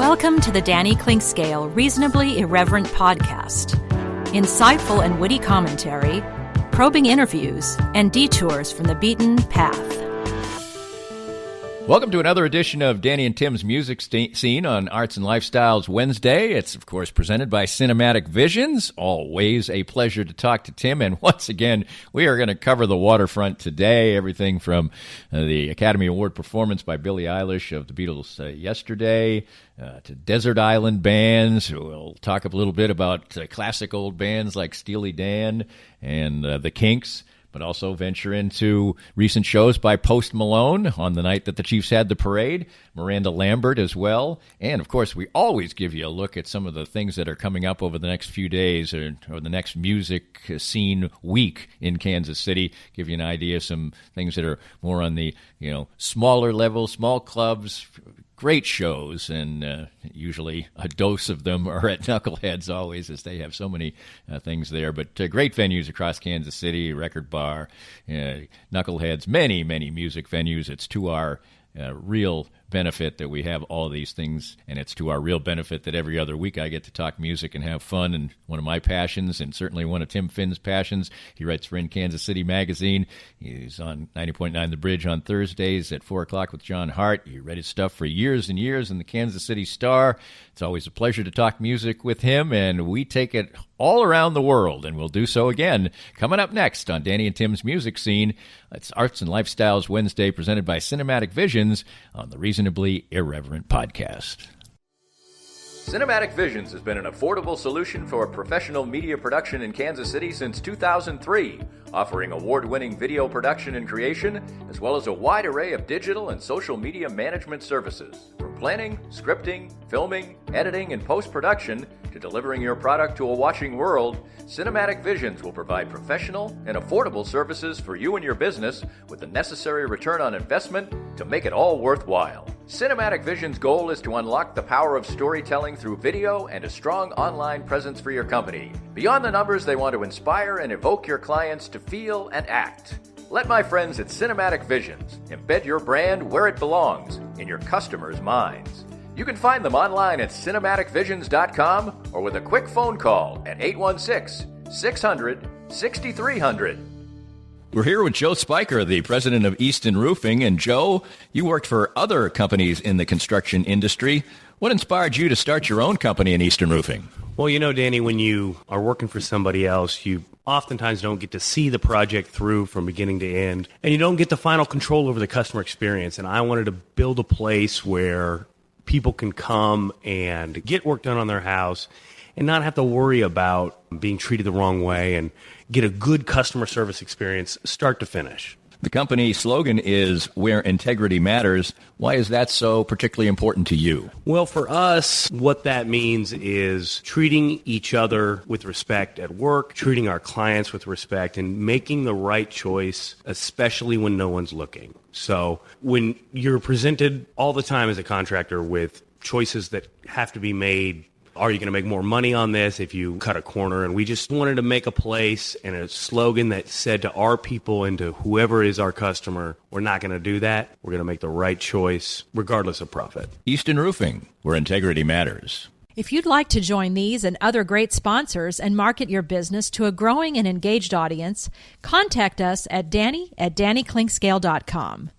Welcome to the Danny Clinkscale Reasonably Irreverent podcast. Insightful and witty commentary, probing interviews, and detours from the beaten path. Welcome to another edition of Danny and Tim's Music Scene on Arts and Lifestyles Wednesday. It's, of course, presented by Cinematic Visions. Always a pleasure to talk to Tim. And once again, we are going to cover the waterfront today. Everything from the Academy Award performance by Billie Eilish of the Beatles yesterday to desert island bands. We'll talk a little bit about classic old bands like Steely Dan and the Kinks, but also venture into recent shows by Post Malone on the night that the Chiefs had the parade, Miranda Lambert as well. And, of course, we always give you a look at some of the things that are coming up over the next few days or the next music scene week in Kansas City, give you an idea of some things that are more on the, smaller level, small clubs, great shows, and usually a dose of them are at Knuckleheads always, as they have so many things there. But great venues across Kansas City, Record Bar, Knuckleheads, many, many music venues. It's to our real benefit that we have all these things, and it's to our real benefit that every other week I get to talk music and have fun. And one of my passions, and certainly one of Tim Finn's passions, he writes for In Kansas City Magazine. He's on 90.9 The Bridge on Thursdays at 4 o'clock with John Hart. He read his stuff for years and years in the Kansas City Star. It's always a pleasure to talk music with him, and we take it all around the world, and we'll do so again. Coming up next on Danny and Tim's Music Scene, it's Arts and Lifestyles Wednesday, presented by Cinematic Visions on the Reasonably Irreverent podcast. Cinematic Visions has been an affordable solution for professional media production in Kansas City since 2003, offering award-winning video production and creation, as well as a wide array of digital and social media management services. From planning, scripting, filming, editing, and post-production, to delivering your product to a watching world, Cinematic Visions will provide professional and affordable services for you and your business with the necessary return on investment to make it all worthwhile. Cinematic Visions' goal is to unlock the power of storytelling through video and a strong online presence for your company. Beyond the numbers, they want to inspire and evoke your clients to feel and act. Let my friends at Cinematic Visions embed your brand where it belongs, in your customers' minds. You can find them online at cinematicvisions.com or with a quick phone call at 816-600-6300. We're here with Joe Spiker, the president of Easton Roofing. And Joe, you worked for other companies in the construction industry. What inspired you to start your own company in Easton Roofing? Well, Danny, when you are working for somebody else, you oftentimes don't get to see the project through from beginning to end, and you don't get the final control over the customer experience. And I wanted to build a place where people can come and get work done on their house and not have to worry about being treated the wrong way and get a good customer service experience start to finish. The company slogan is "Where Integrity Matters." Why is that so particularly important to you? Well, for us, what that means is treating each other with respect at work, treating our clients with respect, and making the right choice, especially when no one's looking. So when you're presented all the time as a contractor with choices that have to be made, are you going to make more money on this if you cut a corner? And we just wanted to make a place and a slogan that said to our people and to whoever is our customer, we're not going to do that. We're going to make the right choice regardless of profit. Easton Roofing, where integrity matters. If you'd like to join these and other great sponsors and market your business to a growing and engaged audience, contact us at danny@dannyclinkscale.com.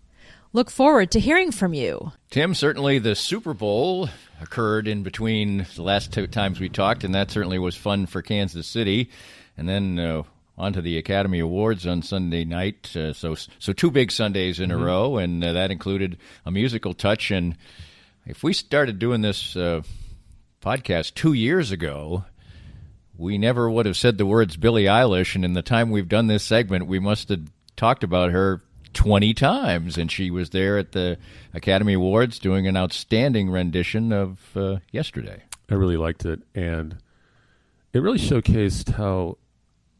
Look forward to hearing from you. Tim, certainly the Super Bowl occurred in between the last two times we talked, and that certainly was fun for Kansas City. And then on to the Academy Awards on Sunday night. So two big Sundays in a row, and that included a musical touch. And if we started doing this podcast 2 years ago, we never would have said the words Billie Eilish, and in the time we've done this segment, we must have talked about her 20 times, and she was there at the Academy Awards doing an outstanding rendition of Yesterday. I really liked it, and it really showcased how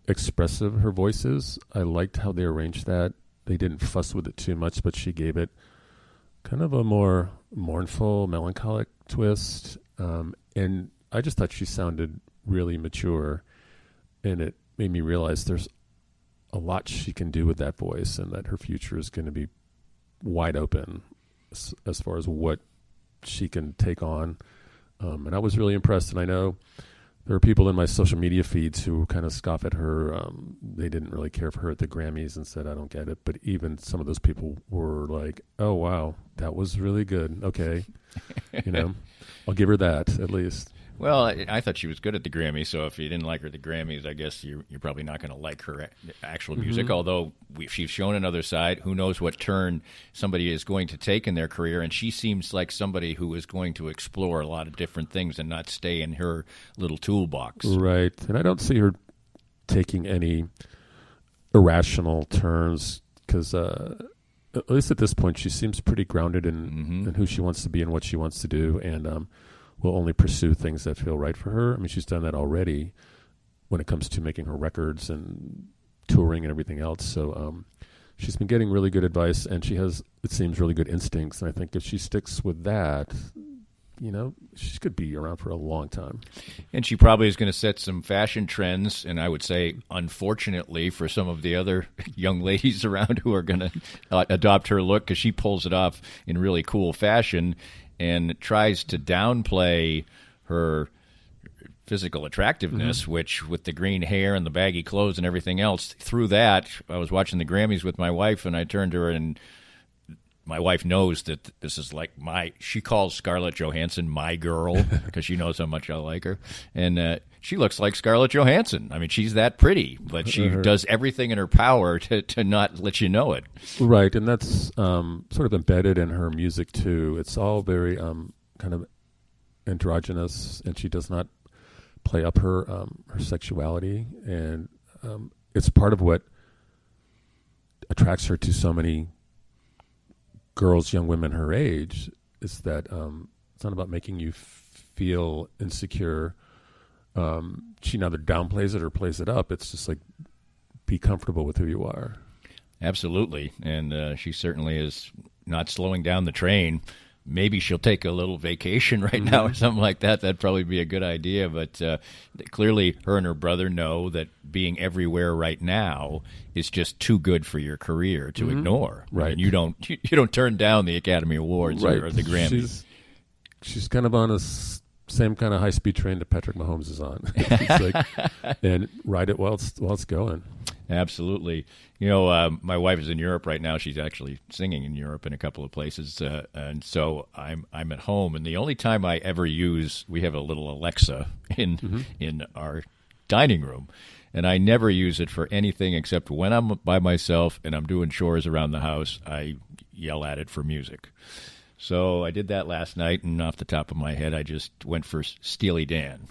expressive her voice is. I liked how they arranged that. They didn't fuss with it too much, but she gave it kind of a more mournful, melancholic twist, and I just thought she sounded really mature, and it made me realize there's a lot she can do with that voice, and that her future is going to be wide open as far as what she can take on And I was really impressed. And I know there are people in my social media feeds who kind of scoff at her. They didn't really care for her at the Grammys and said, I don't get it. But even some of those people were like, oh, wow, that was really good. Okay. I'll give her that at least. Well, I thought she was good at the Grammys, so if you didn't like her at the Grammys, I guess you're probably not going to like her actual music, although she's shown another side. Who knows what turn somebody is going to take in their career, and she seems like somebody who is going to explore a lot of different things and not stay in her little toolbox. Right, and I don't see her taking any irrational turns, because at least at this point, she seems pretty grounded in who she wants to be and what she wants to do, and will only pursue things that feel right for her. I mean, she's done that already when it comes to making her records and touring and everything else. So she's been getting really good advice, and she has, it seems, really good instincts. And I think if she sticks with that, she could be around for a long time. And she probably is going to set some fashion trends, and I would say, unfortunately, for some of the other young ladies around who are going to adopt her look, because she pulls it off in really cool fashion and tries to downplay her physical attractiveness, which with the green hair and the baggy clothes and everything else, through that, I was watching the Grammys with my wife, and I turned to her, and my wife knows that this is like she calls Scarlett Johansson my girl because she knows how much I like her. And she looks like Scarlett Johansson. I mean, she's that pretty, but she does everything in her power to not let you know it. Right, and that's sort of embedded in her music, too. It's all very kind of androgynous, and she does not play up her sexuality. And it's part of what attracts her to so many girls, young women her age, is that it's not about making you feel insecure. She neither downplays it or plays it up. It's just like, be comfortable with who you are. Absolutely. And she certainly is not slowing down the train. Maybe she'll take a little vacation right now or something like that. That'd probably be a good idea. But clearly her and her brother know that being everywhere right now is just too good for your career to ignore. Right. And you don't turn down the Academy Awards or the Grammys. She's kind of on a same kind of high-speed train that Patrick Mahomes is on. It's like, and ride it while it's going. Absolutely. My wife is in Europe right now. She's actually singing in Europe in a couple of places, and so I'm at home. And the only time I ever we have a little Alexa in our dining room, and I never use it for anything except when I'm by myself and I'm doing chores around the house. I yell at it for music. So I did that last night, and off the top of my head, I just went for Steely Dan.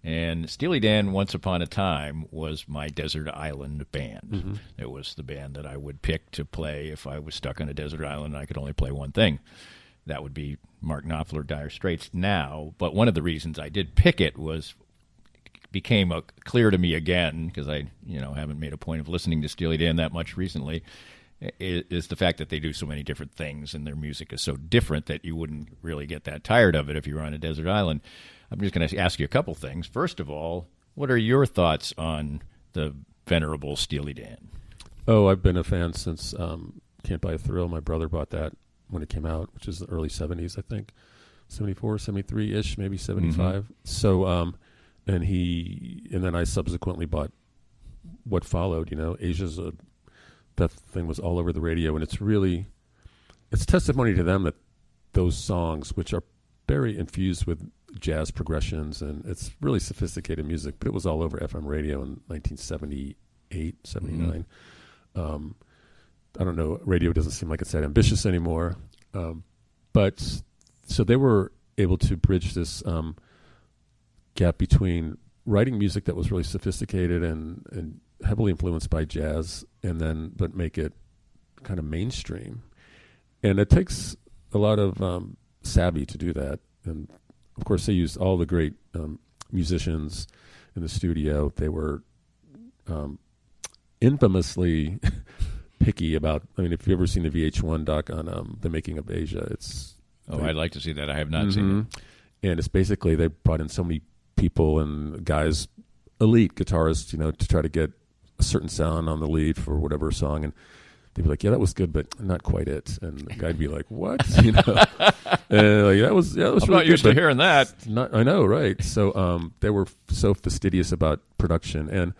And Steely Dan, once upon a time, was my desert island band. It was the band that I would pick to play if I was stuck on a desert island and I could only play one thing. That would be Mark Knopfler, Dire Straits now. But one of the reasons I did pick it became clear to me again, because I haven't made a point of listening to Steely Dan that much recently, is the fact that they do so many different things and their music is so different that you wouldn't really get that tired of it if you were on a desert island. I'm just going to ask you a couple things. First of all, what are your thoughts on the venerable Steely Dan? Oh, I've been a fan since Can't Buy a Thrill. My brother bought that when it came out, which is the early 70s, I think. 74, 73-ish, maybe 75. So, and then I subsequently bought what followed. That thing was all over the radio, and it's testimony to them that those songs, which are very infused with jazz progressions, and it's really sophisticated music, but it was all over FM radio in 1978, 79. I don't know, radio doesn't seem like it's that ambitious anymore. But so they were able to bridge this gap between writing music that was really sophisticated and heavily influenced by jazz, but make it kind of mainstream. And it takes a lot of savvy to do that. And of course, they used all the great musicians in the studio. They were infamously picky about. I mean, if you've ever seen the VH1 doc on the making of Asia, I'd like to see that. I have not seen it. And it's basically they brought in so many people and guys, elite guitarists, to try to get a certain sound on the lead for whatever song. And they'd be like, yeah, that was good, but not quite it. And the guy'd be like, what? And like, that was I'm really not good, used to hearing that. I know, right? So they were so fastidious about production, and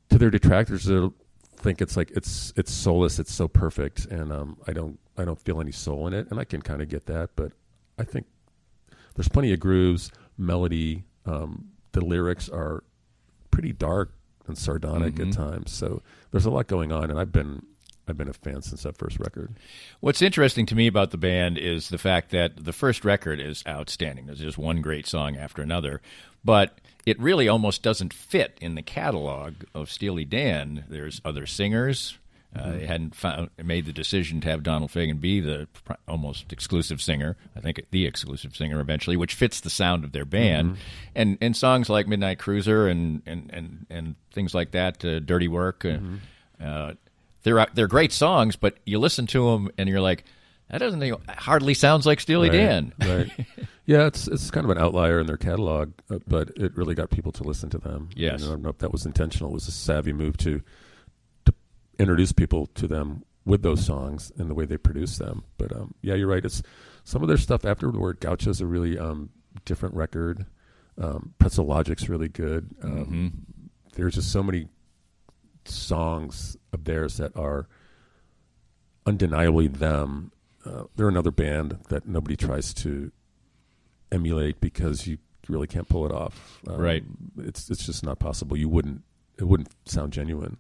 to their detractors, they'll think it's like it's soulless, it's so perfect, and I don't feel any soul in it, and I can kind of get that, but I think there's plenty of grooves, melody. The lyrics are pretty dark and sardonic at times, so there's a lot going on, and I've been a fan since that first record. What's interesting to me about the band is the fact that the first record is outstanding. There's just one great song after another, but it really almost doesn't fit in the catalog of Steely Dan. There's other singers. They hadn't made the decision to have Donald Fagen be the almost exclusive singer, I think the exclusive singer eventually, which fits the sound of their band. And songs like Midnight Cruiser and things like that, Dirty Work, they're great songs, but you listen to them and you're like, that hardly sounds like Steely Dan. Right. Yeah, it's kind of an outlier in their catalog, but it really got people to listen to them. Yes. And I don't know if that was intentional. It was a savvy move to introduce people to them with those songs and the way they produce them. But yeah, you're right. It's some of their stuff afterward. Gaucho's a really different record. Pretzel Logic's really good. There's just so many songs of theirs that are undeniably them. They're another band that nobody tries to emulate because you really can't pull it off. Right. It's just not possible. It wouldn't sound genuine.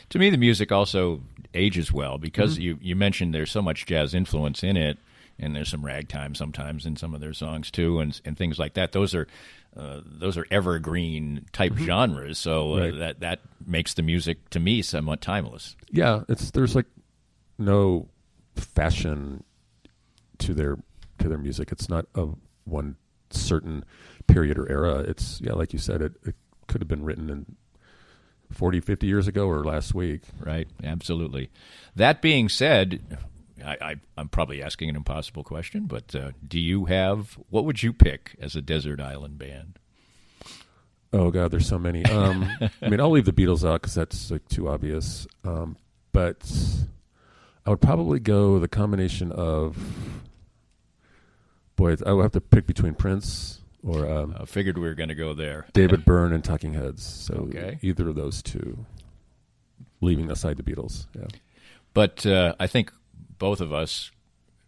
To me, the music also ages well because you mentioned there's so much jazz influence in it, and there's some ragtime sometimes in some of their songs too, and things like that. Those are evergreen type genres, so that makes the music to me somewhat timeless. Yeah, there's like no fashion to their music. It's not of one certain period or era. It's like you said, it could have been written in 40, 50 years ago or last week. Right, absolutely. That being said, I'm probably asking an impossible question, but what would you pick as a desert island band? Oh, God, there's so many. I mean, I'll leave the Beatles out because that's like too obvious. But I would probably go the combination of, I would have to pick between Prince or I figured we were going to go there. David Byrne and Talking Heads. So okay. Either of those two, leaving aside the Beatles. Yeah. But I think both of us,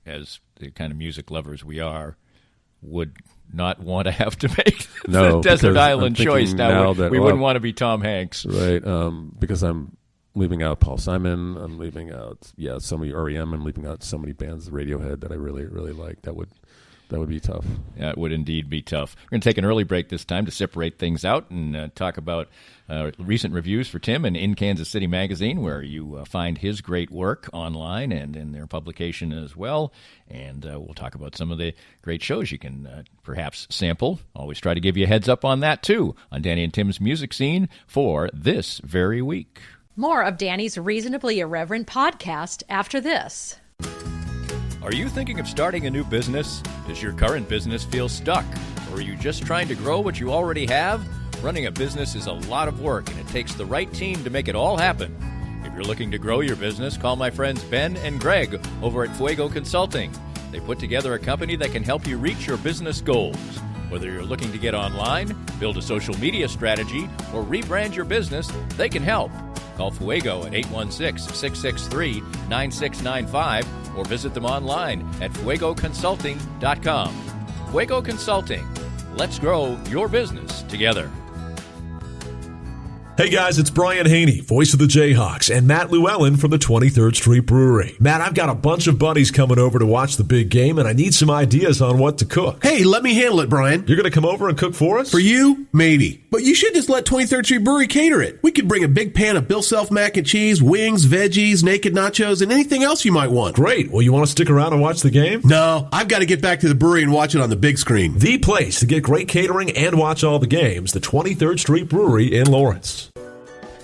as the kind of music lovers we are, would not want to have to make the desert island choice. Now we wouldn't want to be Tom Hanks. Right, because I'm leaving out Paul Simon. I'm leaving out, so many REM. I'm leaving out so many bands, Radiohead, that I really, really like. That would be tough. Yeah, it would indeed be tough. We're going to take an early break this time to separate things out and talk about recent reviews for Tim in Kansas City Magazine, where you find his great work online and in their publication as well. And we'll talk about some of the great shows you can perhaps sample. Always try to give you a heads up on that, too, on Danny and Tim's Music Scene for this very week. More of Danny's Reasonably Irreverent podcast after this. Are you thinking of starting a new business? Does your current business feel stuck? Or are you just trying to grow what you already have? Running a business is a lot of work, and it takes the right team to make it all happen. If you're looking to grow your business, call my friends Ben and Greg over at Fuego Consulting. They put together a company that can help you reach your business goals. Whether you're looking to get online, build a social media strategy, or rebrand your business, they can help. Call Fuego at 816-663-9695 or visit them online at fuegoconsulting.com. Fuego Consulting. Let's grow your business together. Hey guys, it's Brian Haney, voice of the Jayhawks, and Matt Llewellyn from the 23rd Street Brewery. Matt, I've got a bunch of buddies coming over to watch the big game, and I need some ideas on what to cook. Hey, let me handle it, Brian. You're going to come over and cook for us? For you? Maybe. But you should just let 23rd Street Brewery cater it. We could bring a big pan of Bill Self mac and cheese, wings, veggies, naked nachos, and anything else you might want. Great. Well, you want to stick around and watch the game? No, I've got to get back to the brewery and watch it on the big screen. The place to get great catering and watch all the games, the 23rd Street Brewery in Lawrence.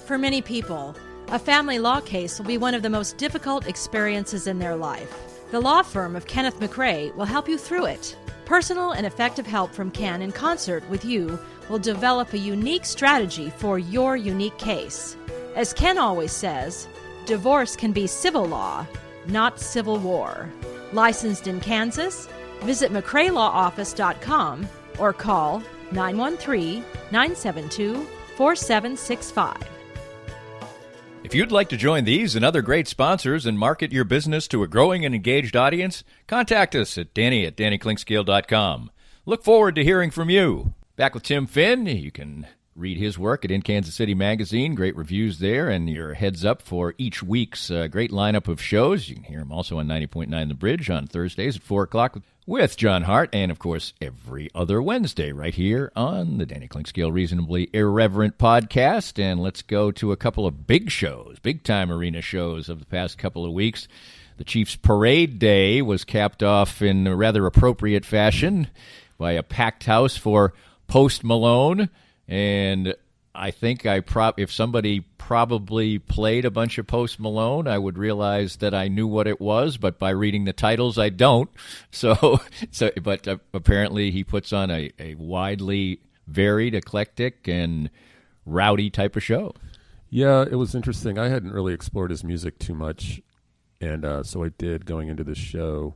For many people, a family law case will be one of the most difficult experiences in their life. The law firm of Kenneth McRae will help you through it. Personal and effective help from Ken in concert with you will develop a unique strategy for your unique case. As Ken always says, Divorce can be civil law, not civil war. Licensed in Kansas? Visit McCraeLawOffice.com or call 913-972-4765. If you'd like to join these and other great sponsors and market your business to a growing and engaged audience, contact us at Danny@DannyKlinkScale.com. Look forward to hearing from you. Back with Tim Finn. You can read his work at In Kansas City Magazine. Great reviews there, and your heads up for each week's great lineup of shows. You can hear him also on 90.9 The Bridge on Thursdays at 4 o'clock with John Hart, and, of course, every other Wednesday right here on the Danny Klinkscale Reasonably Irreverent podcast. And let's go to a couple of big shows, big-time arena shows of the past couple of weeks. The Chiefs' Parade Day was capped off in a rather appropriate fashion by a packed house for Post Malone. And I think if somebody probably played a bunch of Post Malone, I would realize that I knew what it was, but by reading the titles, I don't. But apparently he puts on a widely varied, eclectic, and rowdy type of show. Yeah, it was interesting. I hadn't really explored his music too much, and so I did going into this show.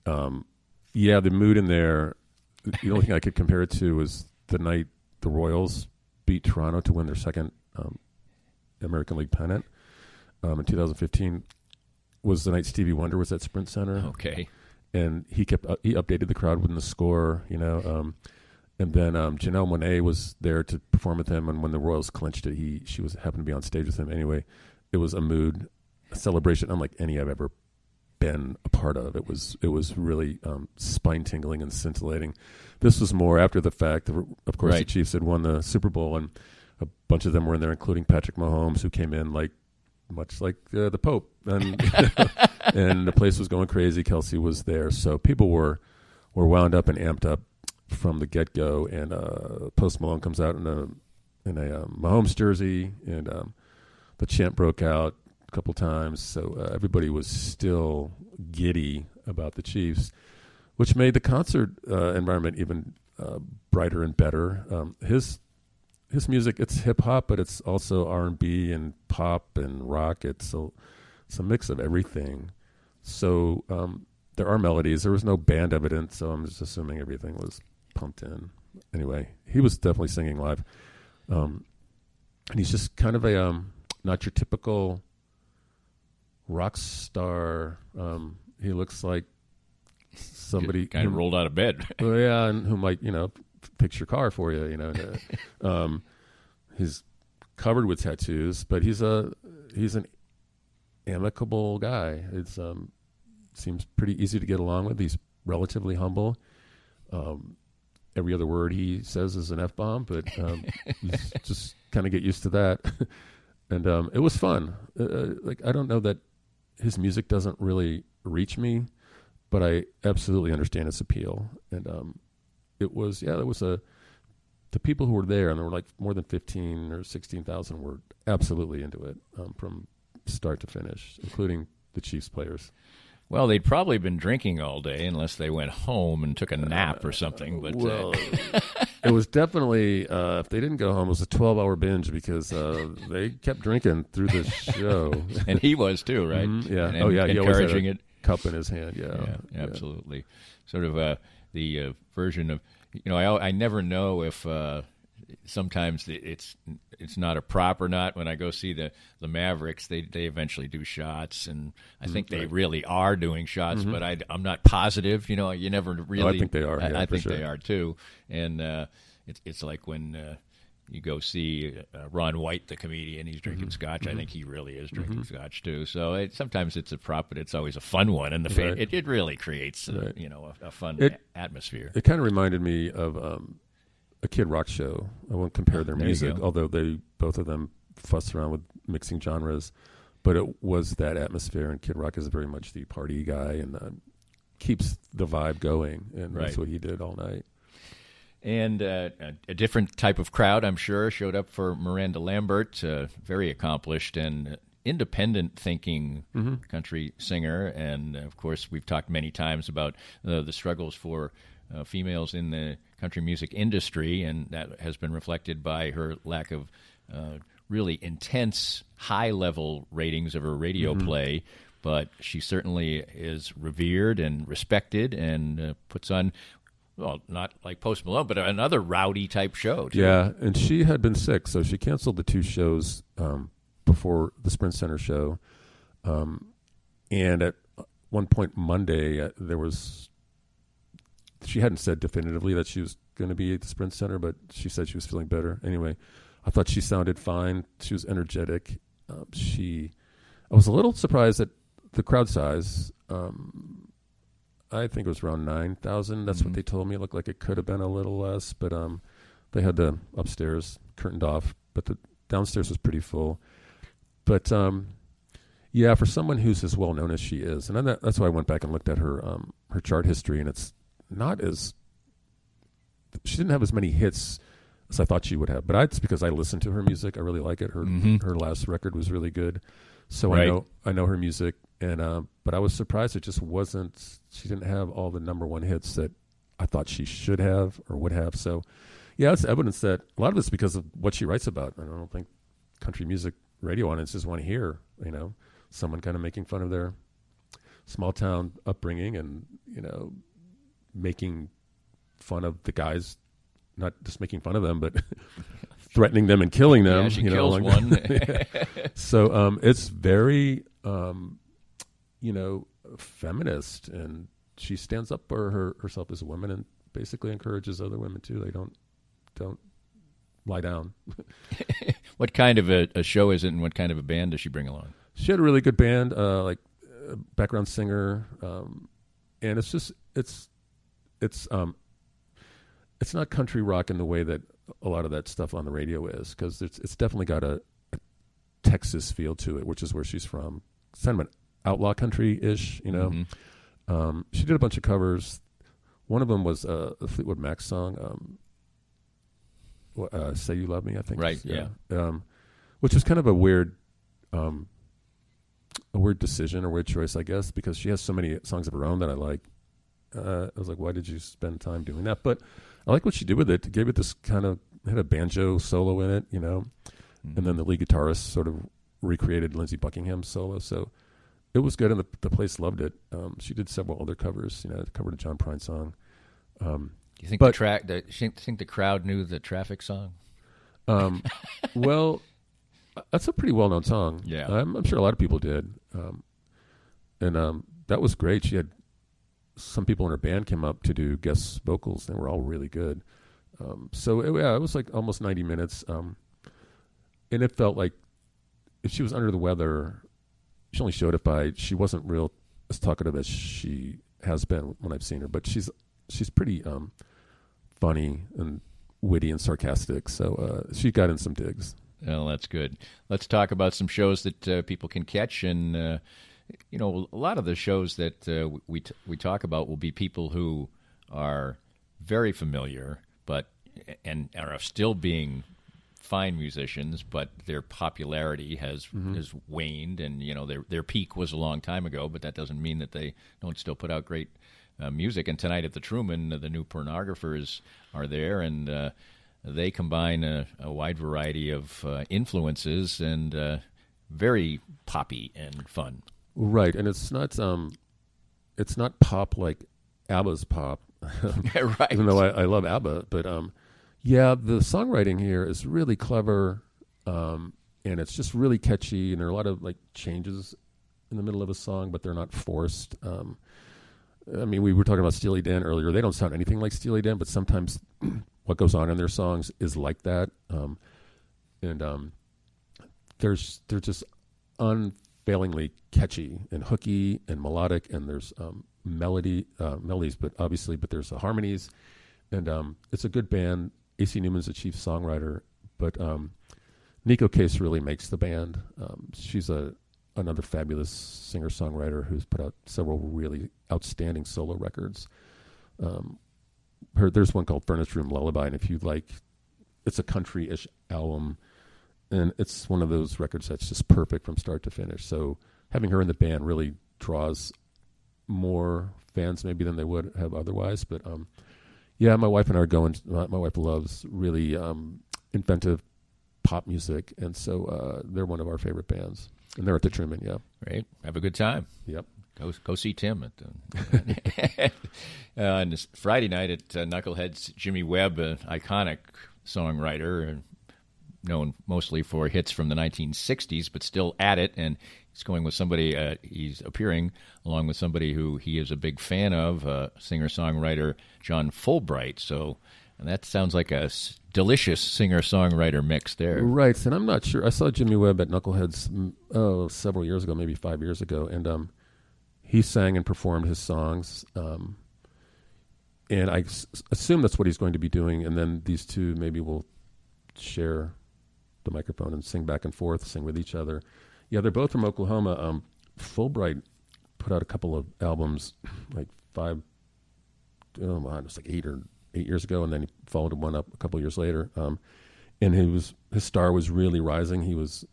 The mood in there, the only thing I could compare it to was the night the Royals beat Toronto to win their second American League pennant in 2015. Was the night Stevie Wonder was at Sprint Center. Okay, and he updated the crowd with the score, and then Janelle Monáe was there to perform with him, and when the Royals clinched it, she happened to be on stage with him. Anyway, it was a mood, a celebration unlike any I've ever been a part of. It was really spine tingling and scintillating. This was more after the fact. Of course, right. The Chiefs had won the Super Bowl, and a bunch of them were in there, including Patrick Mahomes, who came in much like the Pope, and and the place was going crazy. Kelsey was there, so people were wound up and amped up from the get go. And Post Malone comes out in a Mahomes jersey, and the chant broke out a couple times, so everybody was still giddy about the Chiefs, which made the concert environment even brighter and better. His music, it's hip hop, but it's also R&B and pop and rock. It's a mix of everything. So there are melodies. There was no band evidence, so I'm just assuming everything was pumped in. Anyway, he was definitely singing live, and he's just kind of a not your typical rock star. He looks like somebody kind of rolled out of bed. And who might fix your car for you. He's covered with tattoos, but he's an amicable guy. It seems pretty easy to get along with. He's relatively humble. Every other word he says is an F-bomb, but you just kind of get used to that. And it was fun. I don't know that his music doesn't really reach me, but I absolutely understand its appeal. And there was the people who were there, and there were like more than 15 or 16,000 were absolutely into it from start to finish, including the Chiefs players. Well, they'd probably been drinking all day unless they went home and took a nap or something. But it was definitely, if they didn't go home, it was a 12-hour binge because they kept drinking through the show. And he was too, right? Mm-hmm, yeah. And he encouraging always had a cup in his hand. Yeah, absolutely. Sort of the version of, I never know if sometimes it's not a prop or not. When I go see the Mavericks, they eventually do shots, and I think they really are doing shots, but I'm not positive. You never really. I think they are. I think they are too. And it's like when you go see Ron White, the comedian. He's drinking scotch. I think he really is drinking scotch too. So sometimes it's a prop, but it's always a fun one, and it really creates a fun atmosphere. It kind of reminded me of a Kid Rock show. I won't compare their music, although both of them fuss around with mixing genres. But it was that atmosphere, and Kid Rock is very much the party guy and keeps the vibe going, and that's what he did all night. And a different type of crowd, I'm sure, showed up for Miranda Lambert, very accomplished and independent-thinking country singer. And, of course, we've talked many times about the struggles for females in the country music industry, and that has been reflected by her lack of really intense, high-level ratings of her radio play, but she certainly is revered and respected and puts on, well, not like Post Malone, but another rowdy-type show, too. Yeah, and she had been sick, so she canceled the 2 shows before the Sprint Center show. And at one point Monday, she hadn't said definitively that she was going to be at the Sprint Center, but she said she was feeling better. Anyway, I thought she sounded fine. She was energetic. I was a little surprised at the crowd size. I think it was around 9,000. That's what they told me. It looked like it could have been a little less, but they had the upstairs curtained off, but the downstairs was pretty full. But yeah, for someone who's as well known as she is, and that's why I went back and looked at her chart history, and it's not as, she didn't have as many hits as I thought she would have. But it's because I listened to her music. I really like it. Her last record was really good, so right. I know her music, and but I was surprised it just wasn't. She didn't have all the number 1 hits that I thought she should have or would have. So yeah, it's evidence that a lot of it's because of what she writes about. I don't think country music radio audiences want to hear, someone kind of making fun of their small town upbringing and, making fun of the guys, not just making fun of them, but threatening them and killing them. Yeah, she kills one. So it's very, feminist, and she stands up for herself as a woman and basically encourages other women too. They don't lie down. What kind of a show is it, and what kind of a band does she bring along? She had a really good band, like a background singer, and it's not country rock in the way that a lot of that stuff on the radio is, because it's definitely got a Texas feel to it, which is where she's from. It's kind of an outlaw country-ish, She did a bunch of covers. One of them was a Fleetwood Mac song, "Say You Love Me," I think. Right. Yeah. Which was kind of a weird decision or weird choice, I guess, because she has so many songs of her own that I like. I was like, why did you spend time doing that? But I like what she did with it. It gave it this kind of, had a banjo solo in it, and then the lead guitarist sort of recreated Lindsey Buckingham's solo. So it was good, and the place loved it. She did several other covers, covered a John Prine song. Do you think think the crowd knew the Traffic song? Well, that's a pretty well-known song. Yeah, I'm sure a lot of people did, and that was great. She had some people in her band came up to do guest vocals. They were all really good. So it was like almost 90 minutes, and it felt like if she was under the weather, she only showed it by she wasn't real as talkative as she has been when I've seen her, but she's pretty funny and witty and sarcastic. So she got in some digs. Well, that's good. Let's talk about some shows that people can catch. And, a lot of the shows that we talk about will be people who are very familiar and are still being fine musicians, but their popularity has waned. And, their peak was a long time ago, but that doesn't mean that they don't still put out great music. And tonight at the Truman, the new Pornographers are there, and they combine a wide variety of influences and very poppy and fun. Right, and it's not pop like ABBA's pop. Right. Even though I love ABBA, but the songwriting here is really clever, and it's just really catchy. And there are a lot of like changes in the middle of a song, but they're not forced. We were talking about Steely Dan earlier. They don't sound anything like Steely Dan, but sometimes what goes on in their songs is like that. They're just unfailingly catchy and hooky and melodic, and there's melodies, but there's harmonies, and it's a good band. AC Newman's the chief songwriter, but Nico Case really makes the band. She's another fabulous singer-songwriter who's put out several really outstanding solo records. There's one called Furnace Room Lullaby, and if you like, it's a country-ish album, and it's one of those records that's just perfect from start to finish. So having her in the band really draws more fans maybe than they would have otherwise. But my wife and I are going. My wife loves really inventive pop music, and so they're one of our favorite bands, and they're at the Truman. Yeah, Great. Have a good time. yep. Go see Tim on this Friday night at Knucklehead's. Jimmy Webb, an iconic songwriter, known mostly for hits from the 1960s, but still at it. And he's going with somebody. He's appearing along with somebody who he is a big fan of, singer-songwriter John Fulbright. So, and that sounds like a delicious singer-songwriter mix there. Right, and I'm not sure. I saw Jimmy Webb at Knucklehead's several years ago, maybe 5 years ago, and he sang and performed his songs, and I assume that's what he's going to be doing. And then these two maybe will share the microphone and sing back and forth, sing with each other. Yeah, they're both from Oklahoma. Fulbright put out a couple of albums, like it was like 8 years ago, and then he followed one up a couple of years later. And his star was really rising. He was,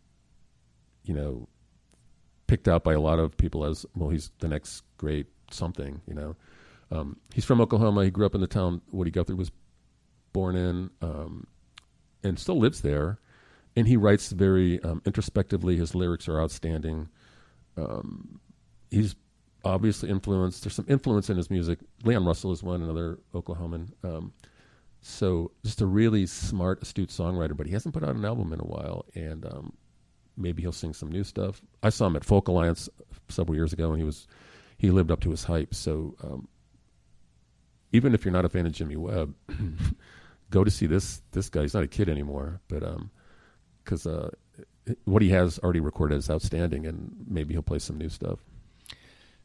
picked out by a lot of people as, well, he's the next great something, He's from Oklahoma. He grew up in the town Woody Guthrie was born in, and still lives there. And he writes very introspectively. His lyrics are outstanding. He's obviously influenced. There's some influence in his music. Leon Russell is one, another Oklahoman. So just a really smart, astute songwriter, but he hasn't put out an album in a while, and maybe he'll sing some new stuff. I saw him at Folk Alliance several years ago, and he lived up to his hype. So even if you're not a fan of Jimmy Webb, go to see this guy. He's not a kid anymore, but because what he has already recorded is outstanding, and maybe he'll play some new stuff.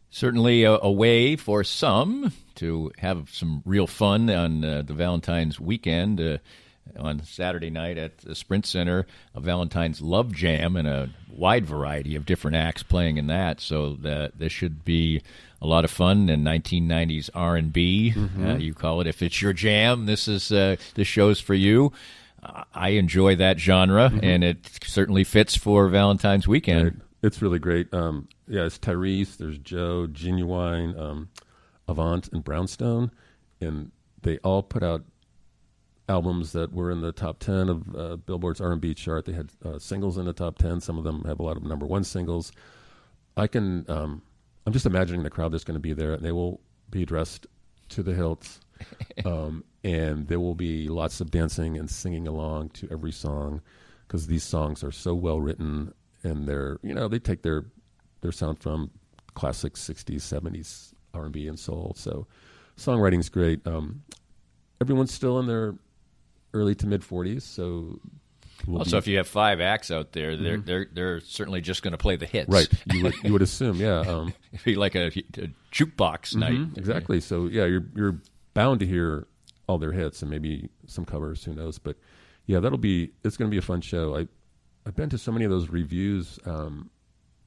Certainly a way for some to have some real fun on the Valentine's weekend. On Saturday night at the Sprint Center, a Valentine's Love Jam, and a wide variety of different acts playing in that. So this should be a lot of fun. And 1990s R&B, you call it. If it's your jam, this show's for you. I enjoy that genre, and it certainly fits for Valentine's weekend. Right. It's really great. It's Tyrese, there's Joe, Genuine, Avant, and Brownstone, and they all put out albums that were in the top 10 of Billboard's R&B chart. They had singles in the top 10. Some of them have a lot of number one singles. I'm just imagining the crowd that's going to be there, and they will be dressed to the hilt, and there will be lots of dancing and singing along to every song, because these songs are so well written, and they take their sound from classic 60s, 70s R&B and soul. So songwriting's great. Everyone's still in their early to mid 40s, so also if you have 5 acts out there, they're certainly just going to play the hits, right? You would assume, yeah. It'd be like a jukebox night, exactly. So yeah, you're bound to hear all their hits and maybe some covers, who knows? But yeah, it's going to be a fun show. I've been to so many of those reviews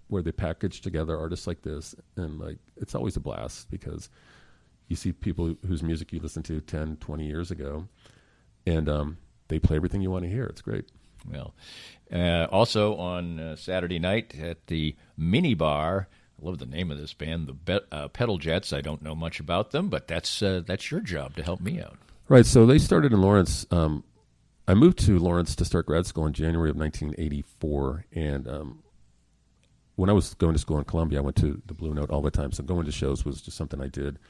where they package together artists like this, and it's always a blast, because you see people whose music you listened to 10, 20 years ago, and they play everything you want to hear. It's great. Well, also on Saturday night at the Mini Bar, I love the name of this band, the Pedal Jets. I don't know much about them, but that's your job to help me out. Right. So they started in Lawrence. I moved to Lawrence to start grad school in January of 1984, and when I was going to school in Columbia, I went to the Blue Note all the time, so going to shows was just something I did.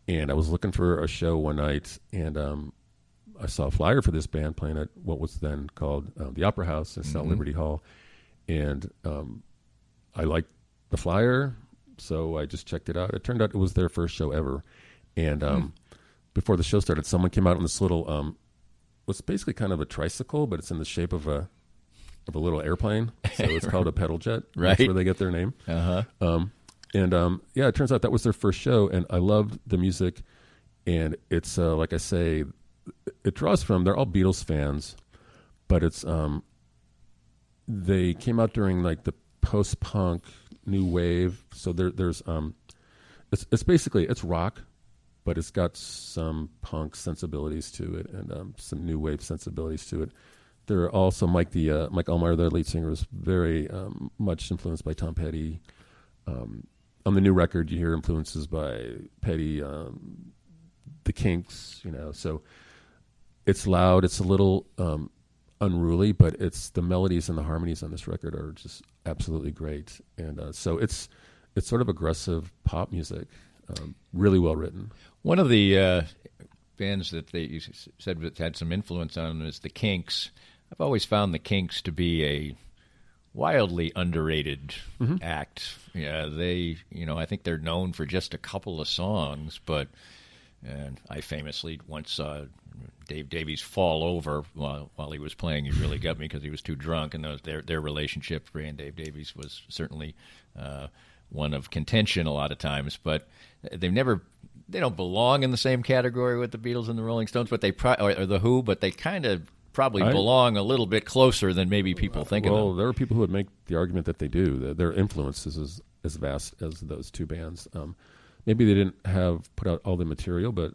And I was looking for a show one night, and I saw a flyer for this band playing at what was then called the Opera House in South Liberty Hall, and I liked the flyer, so I just checked it out. It turned out it was their first show ever, and before the show started, someone came out on this little, what's basically kind of a tricycle, but it's in the shape of a little airplane, so it's called a pedal jet. Right. That's where they get their name. It turns out that was their first show, and I loved the music, and it's like I say, it draws from, they're all Beatles fans, but it's they came out during the post-punk new wave, so there's it's basically, it's rock, but it's got some punk sensibilities to it, and some new wave sensibilities to it. There are also Mike Allmeyer, their lead singer, was very much influenced by Tom Petty. On the new record, you hear influences by Petty, the Kinks, so it's loud. It's a little unruly, but it's the melodies and the harmonies on this record are just absolutely great. And so it's sort of aggressive pop music, really well written. One of the bands that you said that had some influence on is the Kinks. I've always found the Kinks to be a wildly underrated act. Yeah, they, I think they're known for just a couple of songs, but I famously once saw Dave Davies fall over while he was playing. He really got me because he was too drunk, and their relationship, Ray and Dave Davies, was certainly one of contention a lot of times, but they don't belong in the same category with the Beatles and the Rolling Stones, but or the Who, but they kind of probably belong a little bit closer than maybe people think of them. Well, there are people who would make the argument that they do. Their influence is as vast as those two bands. Maybe they didn't put out all the material, but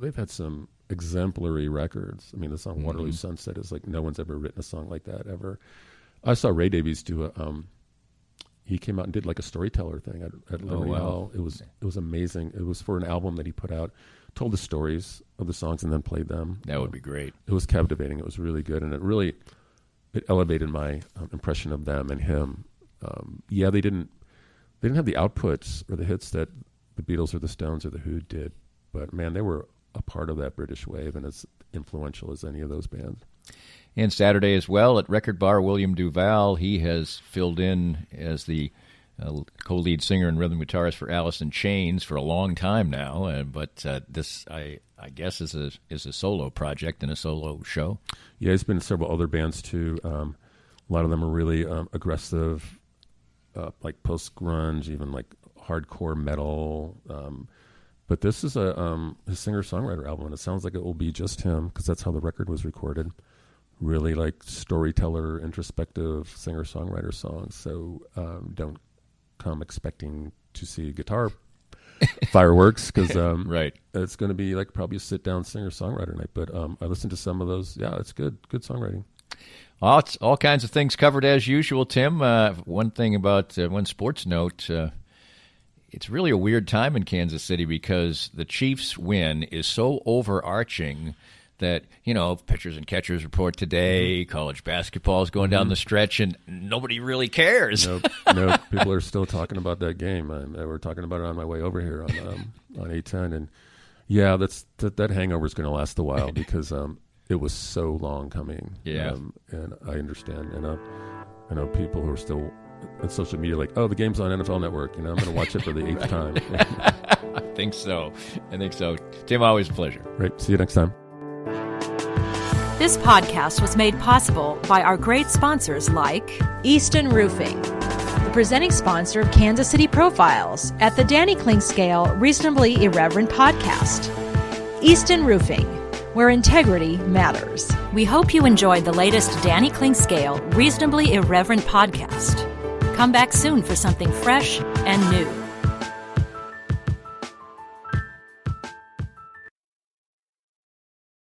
they've had some exemplary records. I mean, the song Waterloo Sunset is like no one's ever written a song like that ever. I saw Ray Davies do he came out and did like a storyteller thing at Liberty Hall. It was amazing. It was for an album that he put out, told the stories of the songs and then played them. That would be great. It was captivating. It was really good, and it elevated my impression of them and him. They didn't have the outputs or the hits that the Beatles or the Stones or the Who did, but man, they were a part of that British wave and as influential as any of those bands. And Saturday as well at Record Bar, William Duval, he has filled in as the co-lead singer and rhythm guitarist for Alice in Chains for a long time now. But this, I guess, is a solo project and a solo show. Yeah, he's been in several other bands too. A lot of them are really aggressive, like post-grunge, even like hardcore metal. But this is his singer-songwriter album, and it sounds like it will be just him because that's how the record was recorded. Really like storyteller, introspective singer-songwriter songs. So don't come expecting to see guitar fireworks because right. It's going to be like probably a sit-down singer-songwriter night. But I listened to some of those. Yeah, it's good songwriting. Well, it's all kinds of things covered as usual, Tim. One thing about one sports note, it's really a weird time in Kansas City because the Chiefs' win is so overarching that, pitchers and catchers report today, college basketball is going down the stretch, and nobody really cares. Nope. People are still talking about that game. We're talking about it on my way over here on 810. And, yeah, that hangover is going to last a while because it was so long coming. Yeah. And I understand. And I know people who are still on social media like, oh, the game's on NFL Network. I'm going to watch it for the 8th time. I think so. Tim, always a pleasure. Right. See you next time. This podcast was made possible by our great sponsors like Easton Roofing, the presenting sponsor of Kansas City Profiles at the Danny Klink Scale Reasonably Irreverent podcast. Easton Roofing, where integrity matters. We hope you enjoyed the latest Danny Klink Scale Reasonably Irreverent podcast. Come back soon for something fresh and new.